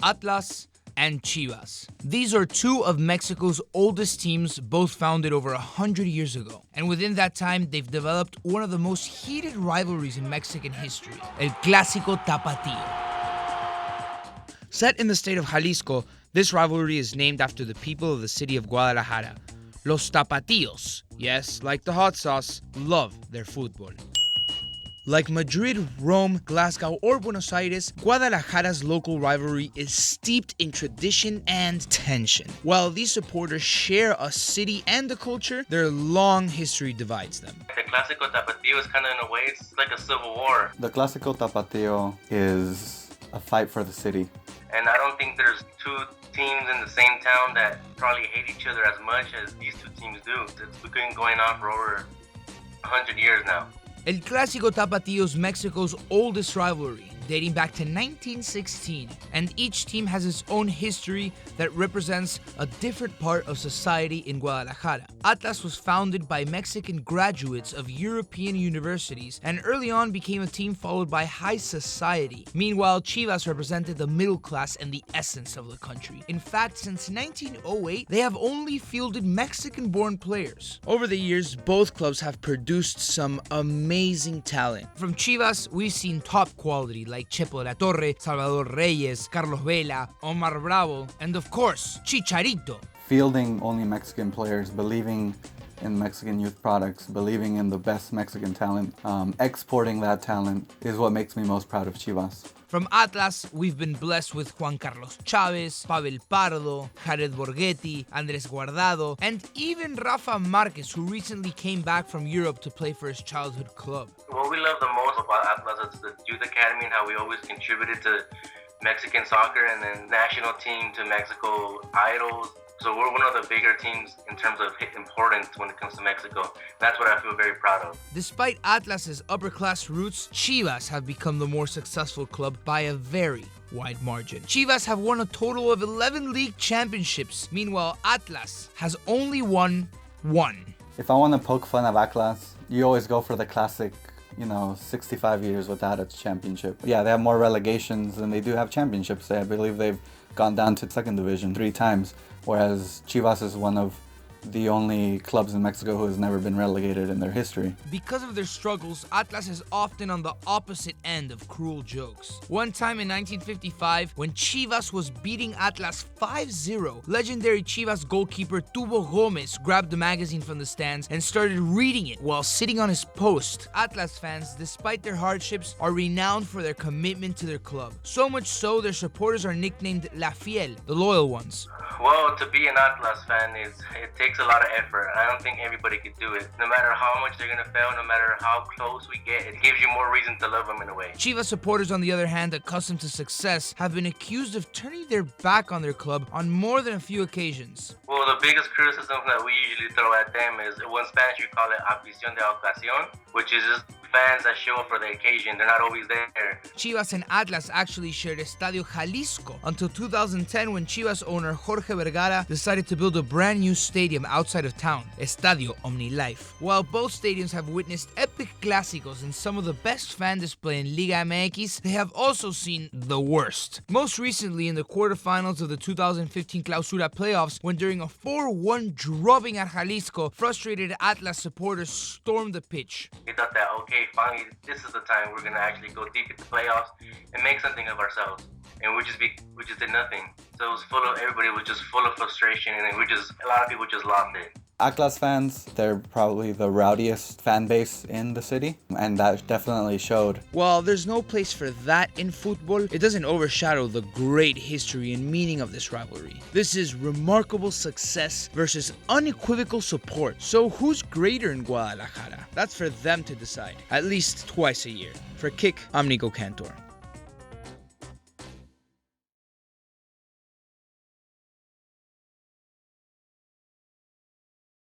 Atlas and Chivas. These are two of Mexico's oldest teams, both founded over 100 years ago. And within that time, they've developed one of the most heated rivalries in Mexican history, El Clásico Tapatío. Set in the state of Jalisco, this rivalry is named after the people of the city of Guadalajara. Los Tapatíos, yes, like the hot sauce, love their football. Like Madrid, Rome, Glasgow, or Buenos Aires, Guadalajara's local rivalry is steeped in tradition and tension. While these supporters share a city and a culture, their long history divides them. The Clásico Tapatío is kind of, in a way, it's like a civil war. The Clásico Tapatío is a fight for the city. And I don't think there's two teams in the same town that probably hate each other as much as these two teams do. It's been going on for over 100 years now. El Clásico Tapatío is Mexico's oldest rivalry, dating back to 1916, and each team has its own history that represents a different part of society in Guadalajara. Atlas was founded by Mexican graduates of European universities and early on became a team followed by high society. Meanwhile, Chivas represented the middle class and the essence of the country. In fact, since 1908, they have only fielded Mexican-born players. Over the years, both clubs have produced some amazing talent. From Chivas, we've seen top quality like Chepo de la Torre, Salvador Reyes, Carlos Vela, Omar Bravo, and of course, Chicharito. Fielding only Mexican players, believing in Mexican youth products, believing in the best Mexican talent, exporting that talent is what makes me most proud of Chivas. From Atlas, we've been blessed with Juan Carlos Chavez, Pavel Pardo, Jared Borghetti, Andres Guardado, and even Rafa Marquez, who recently came back from Europe to play for his childhood club. What we love the most about Atlas is the youth academy and how we always contributed to Mexican soccer and then national team to Mexico idols. So we're one of the bigger teams in terms of importance when it comes to Mexico. That's what I feel very proud of. Despite Atlas's upper-class roots, Chivas have become the more successful club by a very wide margin. Chivas have won a total of 11 league championships. Meanwhile, Atlas has only won one. If I want to poke fun of Atlas, you always go for the classic, 65 years without a championship. Yeah, they have more relegations than they do have championships. I believe they've gone down to second division 3 times, whereas Chivas is one of the only clubs in Mexico who has never been relegated in their history. Because of their struggles, Atlas is often on the opposite end of cruel jokes. One time in 1955, when Chivas was beating Atlas 5-0, legendary Chivas goalkeeper Tubo Gomez grabbed the magazine from the stands and started reading it while sitting on his post. Atlas fans, despite their hardships, are renowned for their commitment to their club. So much so, their supporters are nicknamed La Fiel, the loyal ones. Well, to be an Atlas fan, it takes a lot of effort. I don't think everybody could do it. No matter how much they're going to fail, no matter how close we get, it gives you more reason to love them in a way. Chivas supporters, on the other hand, accustomed to success, have been accused of turning their back on their club on more than a few occasions. Well, the biggest criticism that we usually throw at them is, well, in Spanish we call it afición de ocasión, which is just fans that show up for the occasion. They're not always there. Chivas and Atlas actually shared Estadio Jalisco until 2010 when Chivas owner Jorge Vergara decided to build a brand new stadium outside of town, Estadio OmniLife. While both stadiums have witnessed epic clásicos and some of the best fan display in Liga MX, they have also seen the worst. Most recently in the quarterfinals of the 2015 Clausura playoffs, when during a 4-1 drubbing at Jalisco, frustrated Atlas supporters stormed the pitch. We thought that, okay, finally, this is the time we're going to actually go deep into playoffs and make something of ourselves. And we just did nothing. So it was everybody was just full of frustration, and a lot of people just lost it. Atlas fans, they're probably the rowdiest fan base in the city, and that definitely showed. While there's no place for that in football, it doesn't overshadow the great history and meaning of this rivalry. This is remarkable success versus unequivocal support. So who's greater in Guadalajara? That's for them to decide, at least twice a year. For Kick, I'm Nico Cantor.